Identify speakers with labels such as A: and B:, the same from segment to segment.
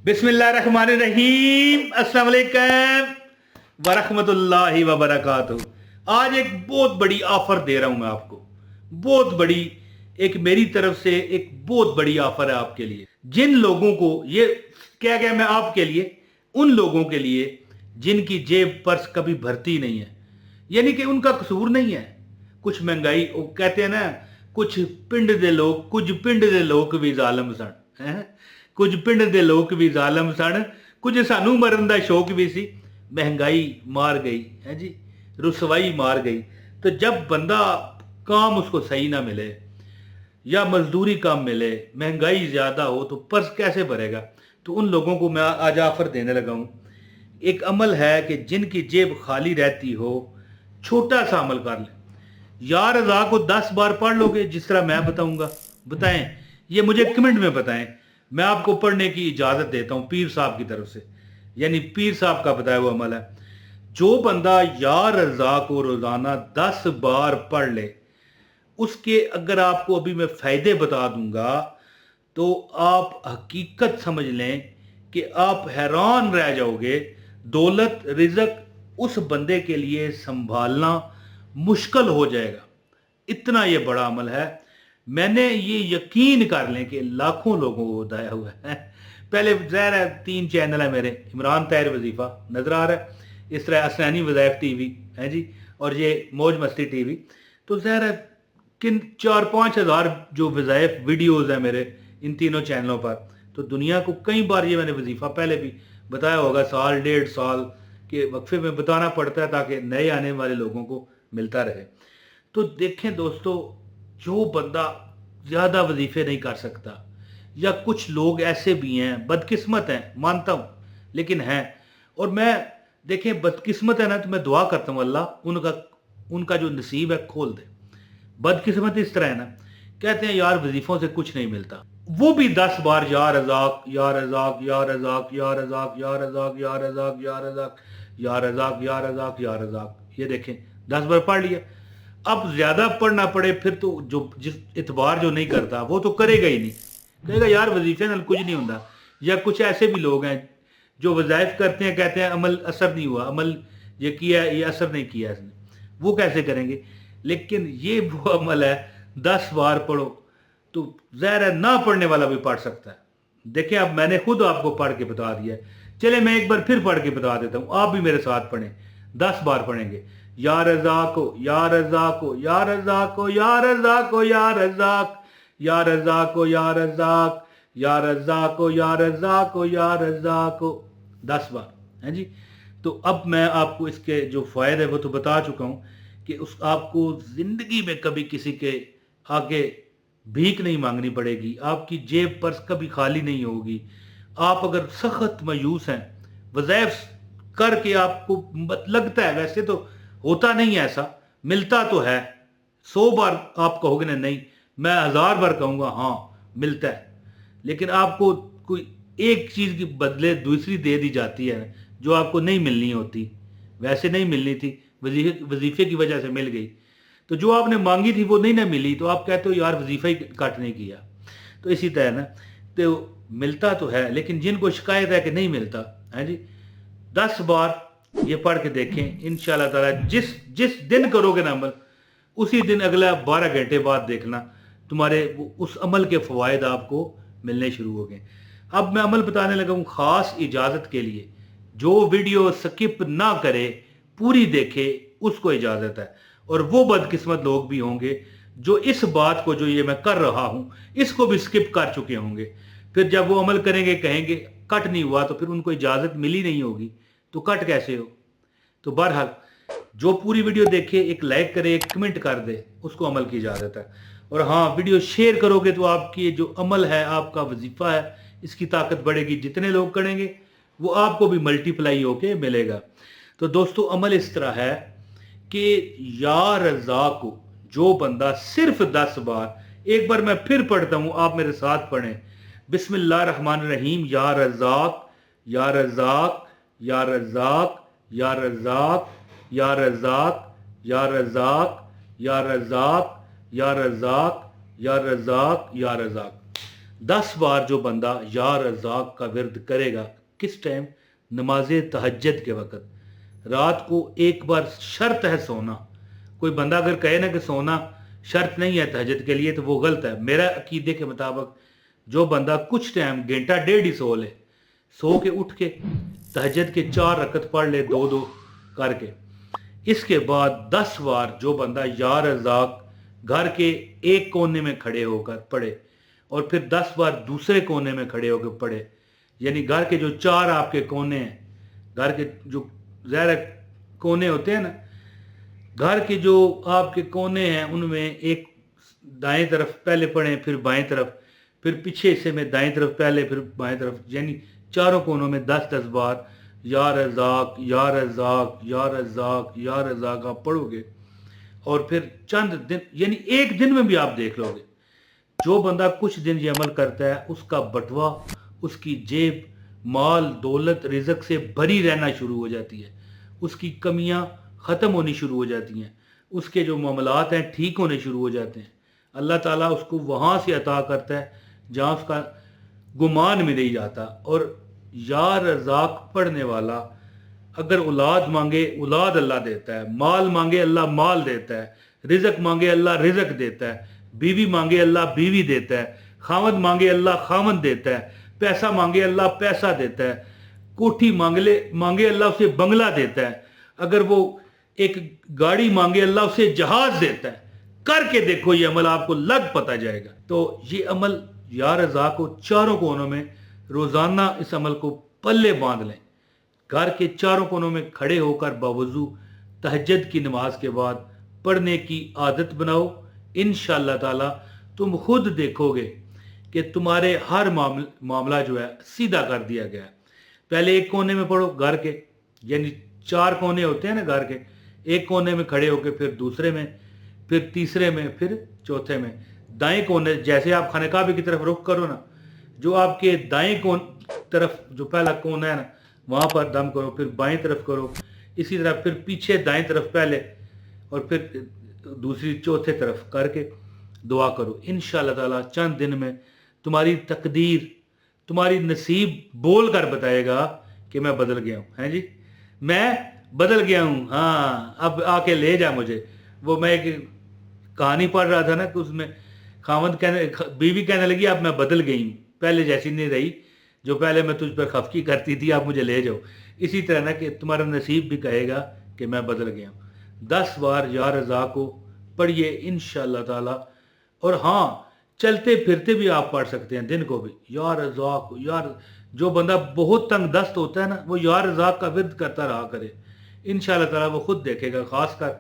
A: बिस्मिल्लाहिर्रहमानिर्रहीम, अस्सलाम वालेकुम वरहमतुल्लाहि वबरकातुहू। आज एक बहुत बड़ी ऑफर दे रहा हूं मैं आपको, बहुत बड़ी, एक मेरी तरफ से एक बहुत बड़ी ऑफर है आपके लिए। जिन लोगों को ये क्या क्या मैं आपके लिए, उन लोगों के लिए जिनकी जेब पर्स कभी भरती नहीं है, यानी कि उनका कसूर नहीं है। कुछ महंगाई, वो कहते हैं ना, कुछ पिंड दे लोग, कुछ पिंड दे लोग भी ਜ਼ਾਲਮ ਸਨ हैं, कुछ पिंड दे लोग भी ਜ਼ਾਲਮ ਸਨ, कुछ सानू मरन का शौक भी सी। महंगाई मार गई है जी, रुसवाई मार गई। तो जब बंदा काम उसको सही ना मिले या मजदूरी कम मिले, महंगाई ज़्यादा हो, तो पर्स कैसे भरेगा। तो उन लोगों को मैं आज ऑफर देने लगा हूँ। एक अमल है कि जिनकी जेब खाली रहती हो, छोटा सा अमल कर ले। या रज़ा को 10 बार पढ़ लोगे जिस तरह मैं बताऊंगा, बताएं, ये मुझे कमेंट में बताएं। मैं आपको पढ़ने की इजाज़त देता हूँ पीर साहब की तरफ से, यानी पीर साहब का बताया हुआ अमल है। जो बंदा या रज़ा को रोज़ाना 10 बार पढ़ ले, उसके अगर आपको अभी मैं फ़ायदे बता दूंगा तो आप हकीकत समझ लें कि आप हैरान रह जाओगे। दौलत रिज़्क उस बंदे के लिए संभालना मुश्किल हो जाएगा, इतना ये बड़ा अमल है। मैंने ये यकीन कर लें कि लाखों लोगों को बताया हुआ है। पहले ज़ाहिर है 3 चैनल है मेरे, इमरान ताहिर वजीफ़ा नज़र आ रहा है, इस तरह असनानी वज़ाइफ टीवी है जी, और ये मौज मस्ती टीवी। तो ज़ाहिर है किन 4-5 हज़ार जो वज़ाइफ वीडियोज़ हैं मेरे इन तीनों चैनलों पर। तो दुनिया को कई बार ये मैंने वजीफ़ा पहले भी बताया होगा, साल 1.5 साल के वक्फे में बताना पड़ता है ताकि नए आने वाले लोगों को मिलता रहे। तो देखें दोस्तों, जो बंदा ज़्यादा वजीफ़े नहीं कर सकता, या कुछ लोग ऐसे भी हैं, बदकिस्मत हैं, मानता हूँ, लेकिन हैं, और मैं देखें बदकिस्मत है ना, तो मैं दुआ करता हूँ अल्लाह उनका जो नसीब है खोल दे। बदकिस्मत इस तरह है ना, कहते हैं यार वजीफ़ों से कुछ नहीं मिलता, वो भी 10 बार या रज़ाक या रज़ाक या रज़ाक या रज़ाक या रज़ाक या रज़ाक या रज़ाक या रज़ाक या रज़ाक या रज़ाक, ये देखें 10 बार पढ़ लिया। अब ज्यादा पढ़ना पड़े फिर तो जो जिस इतबार जो नहीं करता वो तो करेगा ही नहीं, कहेगा यार वजीफे नाल कुछ नहीं होता। या कुछ ऐसे भी लोग हैं जो वज़ाइफ करते हैं, कहते हैं अमल असर नहीं हुआ, अमल ये किया ये असर नहीं किया इसने, वो कैसे करेंगे। लेकिन ये वो अमल है, 10 बार पढ़ो तो ज़ाहिर है ना पढ़ने वाला भी पढ़ सकता है। देखें अब मैंने खुद आपको पढ़ के बता दिया है, चले मैं एक बार फिर पढ़ के बता देता हूँ, आप भी मेरे साथ पढ़ें। 10 बार पढ़ेंगे, या रज़ाको या रज़ाको या रज़ाको या रज़ाको या रज़ाक या रज़ाको या रज़ाक या रज़ाको या रज़ाको या रज़ाको, 10 बार है जी। तो अब मैं आपको इसके जो फ़ायदे है वो तो बता चुका हूँ कि उस आपको ज़िंदगी में कभी किसी के आगे भीख नहीं मांगनी पड़ेगी, आपकी जेब पर्स कभी खाली नहीं होगी। आप अगर सख्त मायूस हैं, वज़ाइफ करके आपको लगता है, वैसे तो होता नहीं है ऐसा, मिलता तो है, 100 बार आप कहोगे ना नहीं, मैं 1000 बार कहूँगा हाँ मिलता है, लेकिन आपको कोई एक चीज़ के बदले दूसरी दे दी जाती है जो आपको नहीं मिलनी होती, वैसे नहीं मिलनी थी, वजीफे की वजह से मिल गई। तो जो आपने मांगी थी वो नहीं ना मिली, तो आप कहते हो यार वजीफा ही कट नहीं किया। तो इसी तरह ना, तो मिलता तो है, लेकिन जिनको शिकायत है कि नहीं मिलता है जी, 10 बार ये पढ़ के देखें इंशाल्लाह ताला। जिस दिन करोगे ना अमल, उसी दिन अगला 12 घंटे बाद देखना तुम्हारे उस अमल के फ़वाइद आपको मिलने शुरू हो गए। अब मैं अमल बताने लगा हूँ ख़ास इजाज़त के लिए, जो वीडियो स्किप ना करे पूरी देखे उसको इजाज़त है। और वो बदकिस्मत लोग भी होंगे जो इस बात को, जो ये मैं कर रहा हूँ, इसको भी स्किप कर चुके होंगे। फिर जब वो अमल करेंगे कहेंगे कट नहीं हुआ, तो फिर उनको इजाज़त मिली नहीं होगी, तो कट कैसे हो। तो बहरहाल जो पूरी वीडियो देखे, एक लाइक करे, एक कमेंट कर दे, उसको अमल की इजाज़त है। और हाँ, वीडियो शेयर करोगे तो आपकी जो अमल है, आपका वजीफ़ा है, इसकी ताकत बढ़ेगी। जितने लोग करेंगे वो आपको भी मल्टीप्लाई होके मिलेगा। तो दोस्तों अमल इस तरह है कि या रज़ा को जो बंदा सिर्फ 10 बार, एक बार मैं फिर पढ़ता हूँ, आप मेरे साथ पढ़ें, बिस्मिल्लाहिर्रहमानिर्रहीम, या रज़ाक या रज़ाक या रज़ाक या रज़ाक या रज़ाक या रज़ाक या रज़ाक या रज़ाक या रज़ाक या रज़ाक। 10 बार जो बंदा या रज़ाक का विर्द करेगा, किस टाइम? नमाज तहज्जुद के वक़्त। रात को एक बार शर्त है सोना। कोई बंदा अगर कहे ना कि सोना शर्त नहीं है तहज्जुद के लिए, तो वो गलत है। मेरा अकीदे के मुताबिक जो बंदा कुछ टाइम घंटा डेढ़ ही सो ले, सो के उठ के तहज्जुद के 4 रकत पढ़ ले, 2-2 करके, इसके बाद 10 बार जो बंदा या रज़ाक घर के एक कोने में खड़े होकर पढ़े, और फिर 10 बार दूसरे कोने में खड़े होकर पढ़े, यानी घर के जो 4 आपके कोने हैं, घर के जो ज़ाहिर कोने होते हैं ना, घर के जो आपके कोने हैं उनमें एक दाएं तरफ पहले पढ़ें, फिर बाएं तरफ, फिर पीछे हिस्से में दाएं तरफ पहले, फिर बाएं तरफ, यानी चारों कोनों में 10-10 बार या रज़ाक या रज़ाक या रज़ाक या रज़ाक आप पढ़ोगे। और फिर चंद दिन, यानी एक दिन में भी आप देख लोगे, जो बंदा कुछ दिन ये अमल करता है उसका बटवा, उसकी जेब माल दौलत रिज़्क से भरी रहना शुरू हो जाती है, उसकी कमियां ख़त्म होनी शुरू हो जाती हैं, उसके जो मामलात हैं ठीक होने शुरू हो जाते हैं। अल्लाह ताला उसको वहाँ से अता करता है जहाँ उसका गुमान में नहीं जाता। और या रज़ाक पढ़ने वाला अगर औलाद मांगे औलाद अल्लाह देता है, माल मांगे अल्लाह माल देता है, रिज़्क मांगे अल्लाह रिज़्क देता है, बीवी मांगे अल्लाह बीवी देता है, खामद मांगे अल्लाह खामद देता है, पैसा मांगे अल्लाह पैसा देता है, कोठी मांगे अल्लाह उसे बंगला देता है, अगर वो एक गाड़ी मांगे अल्लाह उसे जहाज देता है। करके देखो ये अमल, आपको लग पता जाएगा। तो ये अमल या रज़ाक को चारों कोनों में रोज़ाना इस अमल को पल्ले बांध लें। घर के चारों कोनों में खड़े होकर बावजू तहज्जुद की नमाज के बाद पढ़ने की आदत बनाओ। इंशाअल्लाह ताला तुम खुद देखोगे कि तुम्हारे हर मामला जो है सीधा कर दिया गया है। पहले एक कोने में पढ़ो घर के, यानी 4 कोने होते हैं ना घर के, एक कोने में खड़े होकर, फिर दूसरे में, फिर तीसरे में, फिर चौथे में। दाएं कोने, जैसे आप खानेकाबे की तरफ रुख करो ना, जो आपके दाएं तरफ जो पहला कोना है ना, वहाँ पर दम करो, फिर बाएं तरफ करो, इसी तरह फिर पीछे दाएं तरफ पहले, और फिर दूसरी चौथे तरफ करके दुआ करो। इंशाअल्लाह ताला चंद दिन में तुम्हारी तकदीर, तुम्हारी नसीब बोल कर बताएगा कि मैं बदल गया हूँ। हैं जी, मैं बदल गया हूँ, हाँ अब आके ले जा मुझे। वो मैं एक कहानी पढ़ रहा था ना, कि उसमें बीवी कहने लगी अब मैं बदल गई हूँ, पहले जैसी नहीं रही, जो पहले मैं तुझ पर खफकी करती थी अब मुझे ले जाओ। इसी तरह ना कि तुम्हारा नसीब भी कहेगा कि मैं बदल गया हूँ। 10 बार या रज़ाक को पढ़िए इंशाअल्लाह ताला। और हाँ, चलते फिरते भी आप पढ़ सकते हैं दिन को भी या रज़ाक। यार जो बंदा बहुत तंग दस्त होता है ना, वो या रज़ाक का विर्द करता रहा करे, इंशाअल्लाह ताला वो खुद देखेगा। खासकर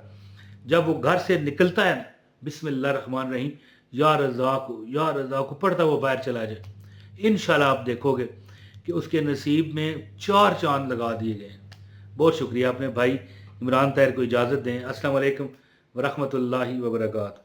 A: जब वो घर से निकलता है ना, बिस्मिल्लाह रहमान रहीम या रज़ाक पढ़ता वो बाहर चला जाए, इंशाअल्लाह आप देखोगे कि उसके नसीब में 4 चांद लगा दिए गए हैं। बहुत शुक्रिया। अपने भाई इमरान ताहिर को इजाज़त दें। अस्सलाम वालेकुम व रहमतुल्लाहि व बरकातहू।